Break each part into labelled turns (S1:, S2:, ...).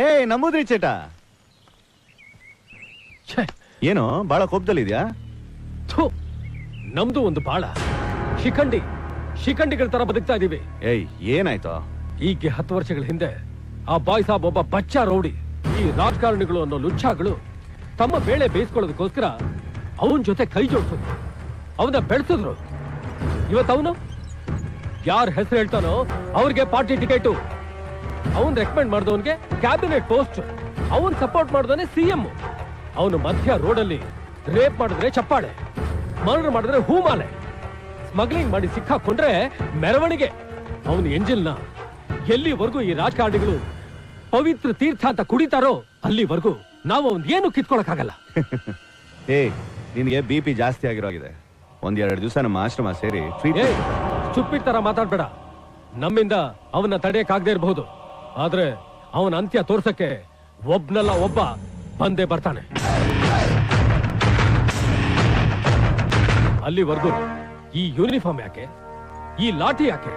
S1: ಏ ನಮ್ಮದ್ರಿ ಚೇಟ ಏನು ಬಾಳ ಕೋಪದಲ್ಲಿದ್ಯಾ?
S2: ನಮ್ದು ಒಂದು ಬಾಳ ಶಿಖಂಡಿಗಳ ತರ ಬದುಕ್ತಾ ಇದೀವಿ.
S1: ಏಯ್ ಏನಾಯ್ತು?
S2: ಈಗ 10 ವರ್ಷಗಳ ಹಿಂದೆ ಆ ಬಾಯ್ ಸಾಬ್ ಒಬ್ಬ ಬಚ್ಚಾ ರೌಡಿ. ಈ ರಾಜಕಾರಣಿಗಳು ಅನ್ನೋ ಲುಚ್ಚಾಗಳು ತಮ್ಮ ಬೇಳೆ ಬೇಯಿಸ್ಕೊಳ್ಳೋದಕ್ಕೋಸ್ಕರ ಅವನ ಜೊತೆ ಕೈ ಜೋಡಿಸಿದ್ರು, ಅವನ ಬೆಳೆಸಿದ್ರು. ಇವತ್ತು ಅವನು ಯಾರ ಹೆಸರು ಹೇಳ್ತಾನೋ ಅವ್ರಿಗೆ ಪಾರ್ಟಿ ಟಿಕೆಟು, ಅವನ್ ರೆಕಮೆಂಡ್ ಮಾಡಿದವನ್ಗೆ ಕ್ಯಾಬಿನೆಟ್ ಪೋಸ್ಟ್, ಅವನ್ ಸಪೋರ್ಟ್ ಮಾಡಿದವನೇ ಸಿಎಂ. ಅವನು ಮಧ್ಯ ರೋಡಲ್ಲಿ ರೇಪ್ ಮಾಡಿದ್ರೆ ಚಪ್ಪಾಳೆ, ಮರ್ಡರ್ ಮಾಡಿದ್ರೆ ಹೂಮಾಲೆ, ಸ್ಮಗ್ಲಿಂಗ್ ಮಾಡಿ ಸಿಕ್ಕಾಕೊಂಡ್ರೆ ಮೆರವಣಿಗೆ. ಅವನ ಎಂಜಿಲ್ನ ಎಲ್ಲಿವರೆಗೂ ಈ ರಾಜಕಾರಣಿಗಳು ಪವಿತ್ರ ತೀರ್ಥ ಅಂತ ಕುಡಿತಾರೋ ಅಲ್ಲಿವರೆಗೂ ನಾವು ಅವನ್ ಏನು ಕಿತ್ಕೊಳಕ್ಕಾಗಲ್ಲ.
S1: ಏ ನಿನ್ಗೆ BP ಜಾಸ್ತಿ ಆಗಿರೋಗಿದೆ. 1-2 ದಿವಸ ನಮ್ಮ ಆಶ್ರಮ ಸೇರಿ
S2: ಚುಪ್ಪಿಟ್ ತರ ಮಾತಾಡ್ಬೇಡ. ನಮ್ಮಿಂದ ಅವನ್ನ ತಡೆಯಕ್ಕಾಗದೇ ಇರಬಹುದು, ಆದ್ರೆ ಅವನ ಅಂತ್ಯ ತೋರ್ಸಕ್ಕೆ ಒಬ್ನಲ್ಲ ಒಬ್ಬ ಬಂದೇ ಬರ್ತಾನೆ. ಅಲ್ಲಿವರೆಗೂ ಈ ಯೂನಿಫಾರ್ಮ್ ಯಾಕೆ, ಈ ಲಾಠಿ ಯಾಕೆ?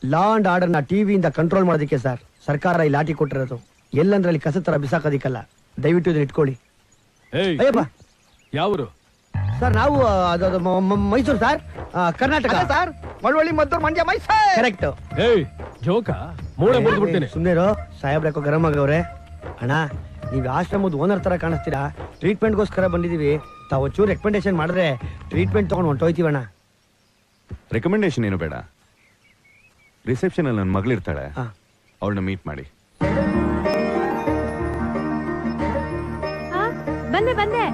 S3: ಲಾ ಅಂಡ್ ಆರ್ಡರ್ ನ ಟಿವಿಯಿಂದ ಕಂಟ್ರೋಲ್ ಮಾಡೋದಕ್ಕೆ ಸರ್ ಸರ್ಕಾರ ಈ ಲಾಠಿ ಕೊಟ್ಟಿರೋದು. ಎಲ್ಲಂದ್ರಲ್ಲಿ ಕಸ ತರ ಬಿಸಾಕೋದಿಕ್ಕಲ್ಲ. ದಯವಿಟ್ಟು ಇದನ್ನ ಇಟ್ಕೊಳ್ಳಿ. ಅಯ್ಯಪ್ಪ,
S2: ಯಾವರು
S3: ಸರ್? ನಾವು Mysuru sir, Karnataka sir.
S4: Malavalli, Maddur, Mandya, Mysuru.
S3: Correct.
S2: ಜೋಕ ಮೂಳೆ ಮುರಿದ್ಬಿಡ್ತೀನಿ.
S3: ಸುಮ್ಮನೆ ಸಾಹೇಬ್ರ ಗರಂ ಆಗವ್ರೆ. ಅಣ್ಣ, ನೀವು ಆಶ್ರಮದ ಓನರ್ ತರ ಕಾಣಿಸ್ತೀರಾ. ಟ್ರೀಟ್ಮೆಂಟ್ಗೋಸ್ಕರ ಬಂದಿದೀವಿ. ತಾವು ಚೂರು ರೆಕಮೆಂಡೇಶನ್ ಮಾಡಿದ್ರೆ ಟ್ರೀಟ್ಮೆಂಟ್ ತಗೊಂಡು ಹೊಂಟೋಯ್ತೀವಣ್ಣ.
S1: ರೆಕಮೆಂಡೇಶನ್ ಏನು ಬೇಡ. ರಿಸೆಪ್ಷನ್ ಅಲ್ಲಿ ನನ್ನ ಮಗಳಿರ್ತಾಳೆ, ಅವಳನ್ನ ಮೀಟ್ ಮಾಡಿ.
S5: ಬಂದೆ